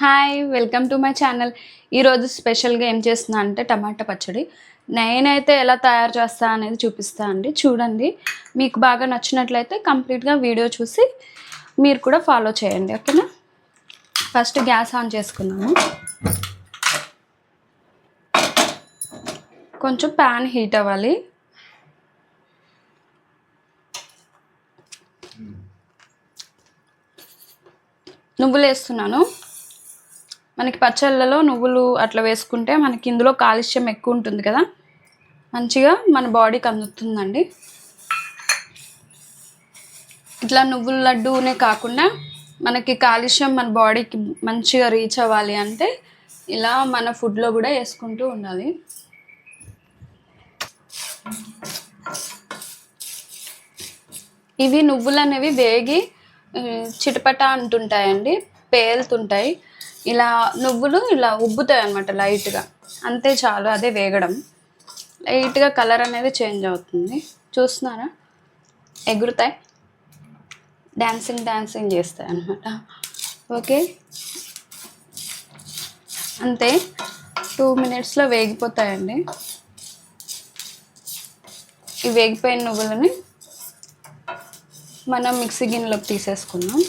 Hi welcome to my channel. ఈరోజు స్పెషల్గా ఏం చేస్తున్నా అంటే టమాటా పచ్చడి. నేనైతే ఎలా తయారు చేస్తా అనేది చూపిస్తా అండి. చూడండి, మీకు బాగా నచ్చినట్లయితే కంప్లీట్గా వీడియో చూసి మీరు కూడా ఫాలో చేయండి, ఓకేనా. ఫస్ట్ గ్యాస్ ఆన్ చేసుకున్నాము. కొంచెం ప్యాన్ హీట్ అవ్వాలి. నువ్వులు వేస్తున్నాను. మనకి పచ్చళ్ళలో నువ్వులు అట్లా వేసుకుంటే మనకి ఇందులో కాల్షియం ఎక్కువ ఉంటుంది కదా, మంచిగా మన బాడీకి అందుతుందండి. ఇట్లా నువ్వుల లడ్డూనే కాకుండా మనకి కాల్షియం మన బాడీకి మంచిగా రీచ్ అవ్వాలి అంటే ఇలా మన ఫుడ్లో కూడా వేసుకుంటూ ఉండాలి. ఇవి నువ్వులు అనేవి వేగి చిటపట అంటుంటాయండి, పేలుతుంటాయి. ఇలా నువ్వులు ఇలా ఉబ్బుతాయి అన్నమాట లైట్గా, అంతే చాలు. అదే వేగడం. లైట్గా కలర్ అనేది చేంజ్ అవుతుంది, చూస్తున్నారా, ఎగురుతాయి, డాన్సింగ్ చేస్తాయి అన్నమాట. ఓకే, అంతే. 2 minutesలో వేగిపోతాయండి. ఈ వేగిపోయిన నువ్వులని మనం మిక్సీ గిన్నెలోకి తీసేసుకుందాం.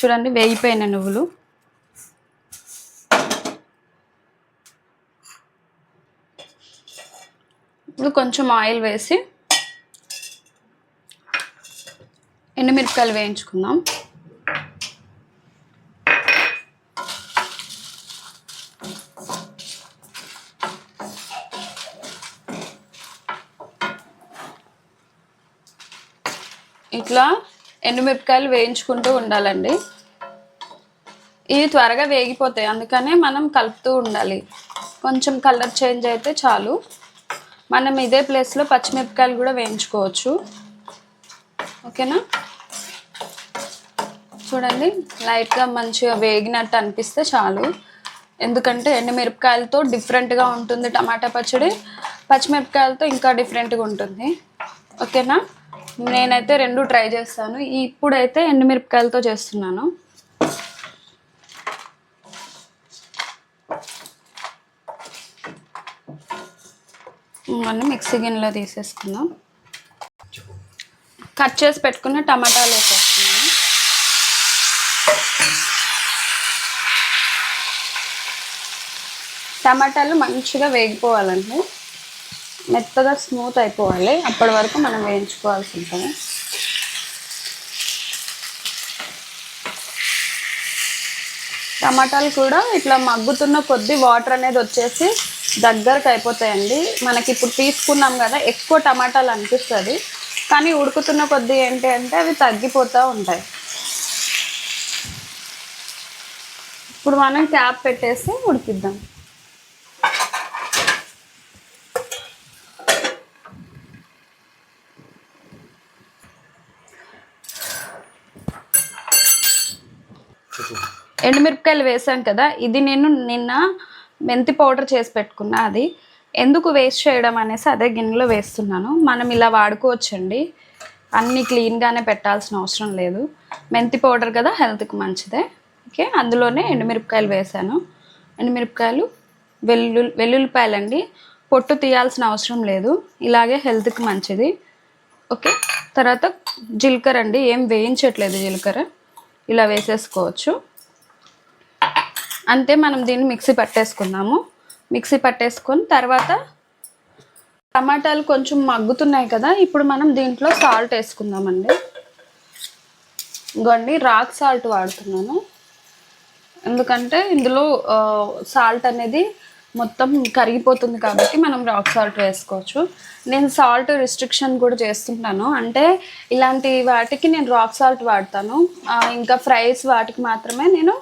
చూడండి, వేగిపోయిన నువ్వులు. ఇప్పుడు కొంచెం ఆయిల్ వేసి ఎండుమిరపకాయలు వేయించుకుందాం. ఇట్లా ఎండుమిరపకాయలు వేయించుకుంటూ ఉండాలండి. ఇవి త్వరగా వేగిపోతాయి, అందుకనే మనం కలుపుతూ ఉండాలి. కొంచెం కలర్ చేంజ్ అయితే చాలు. మనం ఇదే ప్లేస్లో పచ్చిమిరపకాయలు కూడా వేయించుకోవచ్చు, ఓకేనా. చూడండి, లైట్గా మంచిగా వేగినట్టు అనిపిస్తే చాలు. ఎందుకంటే ఎండుమిరపకాయలతో డిఫరెంట్గా ఉంటుంది టమాటా పచ్చడి, పచ్చిమిరపకాయలతో ఇంకా డిఫరెంట్గా ఉంటుంది, ఓకేనా. నేనైతే రెండు ట్రై చేస్తాను. ఇప్పుడైతే ఎండుమిరపకాయలతో చేస్తున్నాను. ఇవన్నీ మిక్సీ గిన్నెలో తీసేసుకుందాం. కట్ చేసి పెట్టుకున్న టమాటాలు వేసేస్తున్నాను. టమాటాలు మంచిగా వేగిపోవాలండి, మెత్తగా స్మూత్ అయిపోవాలి. అప్పటి వరకు మనం వేయించుకోవాల్సి ఉంటుంది. టమాటాలు కూడా ఇట్లా మగ్గుతున్న కొద్దీ వాటర్ అనేది వచ్చేసి దగ్గరకు అయిపోతాయండి. మనకి ఇప్పుడు తీసుకున్నాం కదా, ఎక్కువ టమాటాలు అనిపిస్తుంది, కానీ ఉడుకుతున్న కొద్దీ ఏంటి అంటే అవి తగ్గిపోతూ ఉంటాయి. ఇప్పుడు మనం క్యాప్ పెట్టేసి ఉడికిద్దాం. ఎండుమిరపకాయలు వేసాం కదా, ఇది నేను నిన్న మెంతి పౌడర్ చేసి పెట్టుకున్నా. అది ఎందుకు వేస్ట్ చేయడం అనేసి అదే గిన్నెలో వేస్తున్నాను. మనం ఇలా వాడుకోవచ్చండి, అన్నీ క్లీన్గానే పెట్టాల్సిన అవసరం లేదు. మెంతి పౌడర్ కదా, హెల్త్కి మంచిదే. ఓకే, అందులోనే ఎండుమిరపకాయలు వేసాను. ఎండుమిరపకాయలు, వెల్లుల్లిపాయలండి, పొట్టు తీయాల్సిన అవసరం లేదు, ఇలాగే హెల్త్కి మంచిది. ఓకే, తర్వాత జీలకర్ర అండి, ఏం వేయించట్లేదు, జీలకర్ర ఇలా వేసేసుకోవచ్చు, అంతే. మనం దీన్ని మిక్సీ పట్టేసుకుందాము. మిక్సీ పట్టేసుకొని తర్వాత టమాటాలు కొంచెం మగ్గుతున్నాయి కదా, ఇప్పుడు మనం దీంట్లో సాల్ట్ వేసుకుందామండి. ఇంకోండి, రాక్ సాల్ట్ వాడుతున్నాను, ఎందుకంటే ఇందులో సాల్ట్ అనేది మొత్తం కరిగిపోతుంది కాబట్టి మనం రాక్ సాల్ట్ వేసుకోవచ్చు. నేను సాల్ట్ రిస్ట్రిక్షన్ కూడా చేస్తుంటాను, అంటే ఇలాంటి వాటికి నేను రాక్ సాల్ట్ వాడతాను. ఇంకా ఫ్రైస్ వాటికి మాత్రమే నేను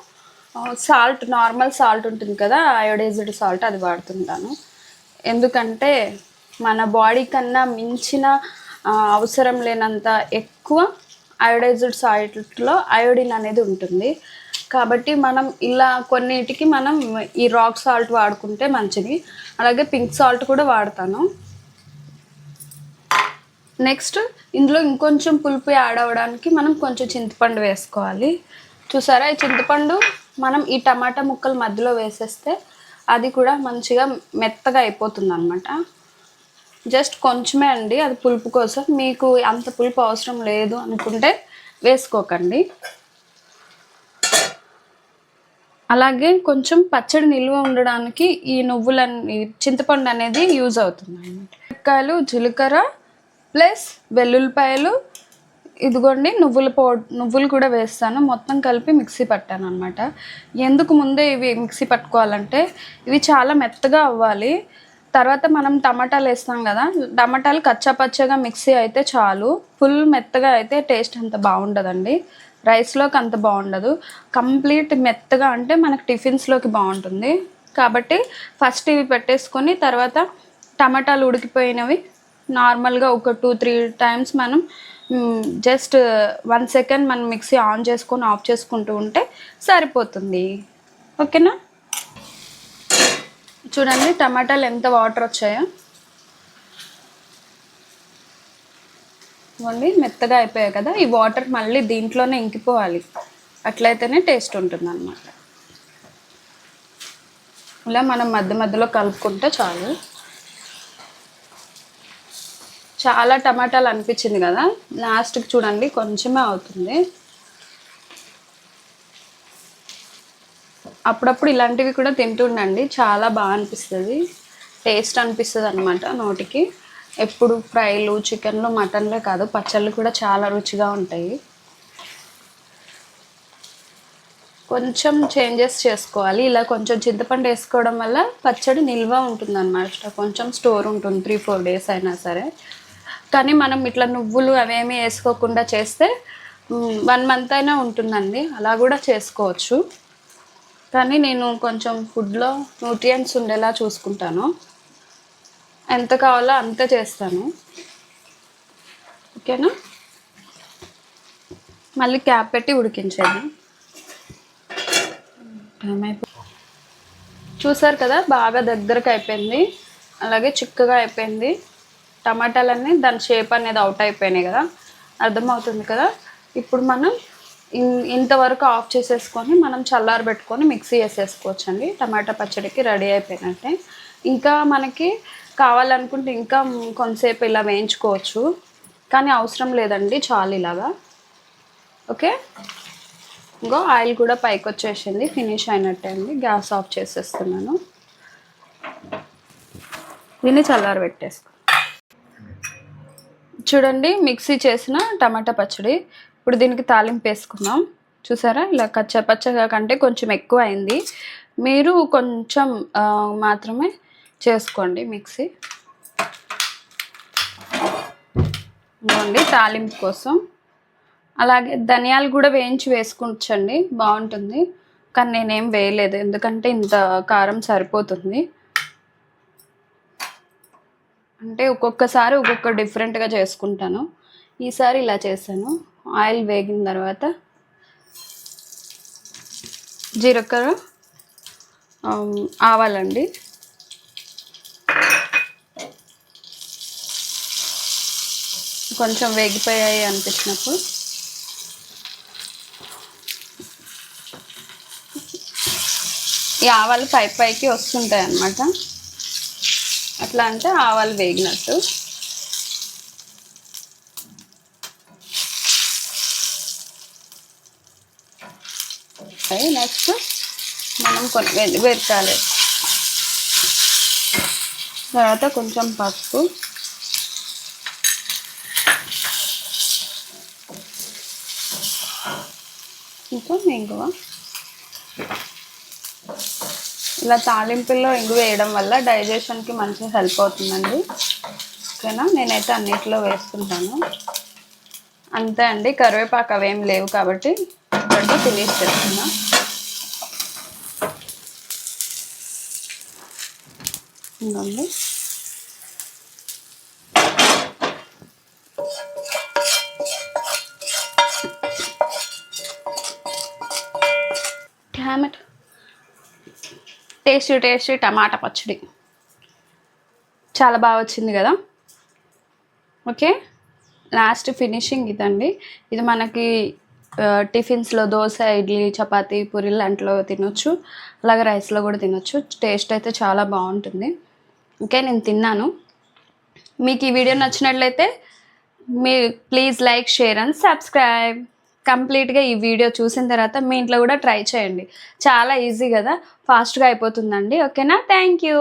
సాల్ట్, నార్మల్ సాల్ట్ ఉంటుంది కదా, అయోడైజ్డ్ సాల్ట్, అది వాడుతుంటాను. ఎందుకంటే మన బాడీ కన్నా మించిన అవసరం లేనంత ఎక్కువ అయోడైజ్డ్ సాల్ట్లో అయోడిన్ అనేది ఉంటుంది. కాబట్టి మనం ఇలా కొన్నిటికి మనం ఈ రాక్ సాల్ట్ వాడుకుంటే మంచిది. అలాగే పింక్ సాల్ట్ కూడా వాడతాను. నెక్స్ట్ ఇందులో ఇంకొంచెం పులుపు యాడ్ అవ్వడానికి మనం కొంచెం చింతపండు వేసుకోవాలి. చూసారా, ఈ చింతపండు మనం ఈ టమాటా ముక్కల మధ్యలో వేసేస్తే అది కూడా మంచిగా మెత్తగా అయిపోతుంది అనమాట. జస్ట్ కొంచెమే అండి, అది పులుపు కోసం. మీకు అంత పులుపు అవసరం లేదు అనుకుంటే వేసుకోకండి. అలాగే కొంచెం పచ్చడి నిల్వ ఉండడానికి ఈ చింతపండు అనేది యూజ్ అవుతుంది అన్నమాట. మిరపకాయలు, జీలకర్ర ప్లస్ వెల్లుల్లిపాయలు, ఇదిగోండి నువ్వులు కూడా వేస్తాను. మొత్తం కలిపి మిక్సీ పట్టాను అనమాట. ఎందుకు ముందే ఇవి మిక్సీ పట్టుకోవాలంటే ఇవి చాలా మెత్తగా అవ్వాలి. తర్వాత మనం టమాటాలు వేస్తాం కదా, టమాటాలు కచ్చాపచ్చగా మిక్సీ అయితే చాలు. ఫుల్ మెత్తగా అయితే టేస్ట్ అంత బాగుండదండి, రైస్లోకి అంత బాగుండదు. కంప్లీట్ మెత్తగా అంటే మనకు టిఫిన్స్లోకి బాగుంటుంది. కాబట్టి ఫస్ట్ ఇవి పెట్టేసుకొని తర్వాత టమాటాలు ఉడికిపోయినవి నార్మల్గా ఒక 2-3 టైమ్స్ మనం జస్ట్ 1 సెకండ్ మనం మిక్సీ ఆన్ చేసుకొని ఆఫ్ చేసుకుంటూ ఉంటే సరిపోతుంది. ఓకేనా? చూడండి టమాటాలు ఎంత వాటర్ వచ్చాయో. ఇవ్వండి, మెత్తగా అయిపోయాయి కదా. ఈ వాటర్ మళ్ళీ దీంట్లోనే ఇంకిపోవాలి, అట్లయితేనే టేస్ట్ ఉంటుంది అన్నమాట. ఇలా మనం మధ్య మధ్యలో కలుపుకుంటే చాలు. చాలా టమాటాలు అనిపించింది కదా, లాస్ట్కి చూడండి కొంచెమే అవుతుంది. అప్పుడప్పుడు ఇలాంటివి కూడా తింటుండండి, చాలా బాగా అనిపిస్తుంది, టేస్ట్ అనిపిస్తుంది అనమాట నోటికి. ఎప్పుడు ఫ్రైలు, చికెన్లు, మటన్లే కాదు, పచ్చళ్ళు కూడా చాలా రుచిగా ఉంటాయి. కొంచెం చేంజెస్ చేసుకోవాలి. ఇలా కొంచెం చింతపండు వేసుకోవడం వల్ల పచ్చడి నిల్వ ఉంటుంది అన్నమాట, కొంచెం స్టోర్ ఉంటుంది 3-4 డేస్ అయినా సరే. కానీ మనం ఇట్లా నువ్వులు అవేమీ వేసుకోకుండా చేస్తే 1 మంత్ అయినా ఉంటుందండి, అలా కూడా చేసుకోవచ్చు. కానీ నేను కొంచెం ఫుడ్లో న్యూట్రియంట్స్ ఉండేలా చూసుకుంటాను, ఎంత కావాలో అంతే చేస్తాను. ఓకేనా? మళ్ళీ క్యాప్ పెట్టి ఉడికించేది. చూసారు కదా, బాగా దగ్గరకు అయిపోయింది, అలాగే చిక్కగా అయిపోయింది. టమాటాలన్నీ దాని షేప్ అనేది అవుట్ అయిపోయినాయి కదా, అర్థమవుతుంది కదా. ఇప్పుడు మనం ఇంతవరకు ఆఫ్ చేసేసుకొని మనం చల్లారబెట్టుకొని మిక్సీ వేసేసుకోవచ్చు అండి. టమాటా పచ్చడికి రెడీ అయిపోయినట్టే. ఇంకా మనకి కావాలనుకుంటే ఇంకా కొంతసేపు ఇలా వేయించుకోవచ్చు, కానీ అవసరం లేదండి, చాలు ఇలాగా. ఓకే, ఇంకో ఆయిల్ కూడా పైకి వచ్చేసింది, ఫినిష్ అయినట్టే అండి. గ్యాస్ ఆఫ్ చేసేస్తున్నాను, దీన్ని చల్లారబెట్టేసుకో. చూడండి, మిక్సీ చేసిన టమాటా పచ్చడి. ఇప్పుడు దీనికి తాలింపు వేసుకుందాం. చూసారా, ఇలా కచ్చపచ్చగా కంటే కొంచెం ఎక్కువ అయింది. మీరు కొంచెం మాత్రమే చేసుకోండి మిక్సీ. ఇవ్వండి తాలింపు కోసం. అలాగే ధనియాలు కూడా వేయించి వేసుకోవచ్చండి, బాగుంటుంది. కానీ నేనేం వేయలేదు, ఎందుకంటే ఇంత కారం సరిపోతుంది. అంటే ఒక్కొక్కసారి ఒక్కొక్క డిఫరెంట్గా చేసుకుంటాను. ఈసారి ఇలా చేశాను. ఆయిల్ వేగిన తర్వాత జీలకర్ర, ఆవాలండి, కొంచెం వేగిపోయాయి అనిపించినప్పుడు ఈ ఆవాలు పైకి వస్తుంటాయి అన్నమాట. అట్లా అంటే ఆవాలు వేగినట్టు. నెక్స్ట్ మనం కొన్ని వేర్చాలి. తర్వాత కొంచెం పసుపు, ఇంకా ఇంగువ. ఇలా తాలింపుల్లో ఇంగువ వేయడం వల్ల డైజెషన్కి మంచిగా హెల్ప్ అవుతుందండి. ఓకేనా? నేనైతే అన్నిటిలో వేసుకుంటాను. అంతే అండి, కరివేపాకు అవేం లేవు కాబట్టి ఇక్కడితో ఫినిష్ చేస్తున్నా. ఇంకోండి, డామెట్. టేస్టీ టమాటా పచ్చడి చాలా బాగా వచ్చింది కదా. ఓకే, లాస్ట్ ఫినిషింగ్ ఇదండి. ఇది మనకి టిఫిన్స్లో దోశ, ఇడ్లీ, చపాతీ, పూరీలు లాంటిలో తినొచ్చు, అలాగే రైస్లో కూడా తినొచ్చు. టేస్ట్ అయితే చాలా బాగుంటుంది. ఓకే, నేను తిన్నాను. మీకు ఈ వీడియో నచ్చినట్లయితే please like, share and subscribe. కంప్లీట్గా ఈ వీడియో చూసిన తర్వాత మీ ఇంట్లో కూడా ట్రై చేయండి. చాలా ఈజీ కదా, ఫాస్ట్గా అయిపోతుందండి. ఓకేనా, థ్యాంక్ యూ.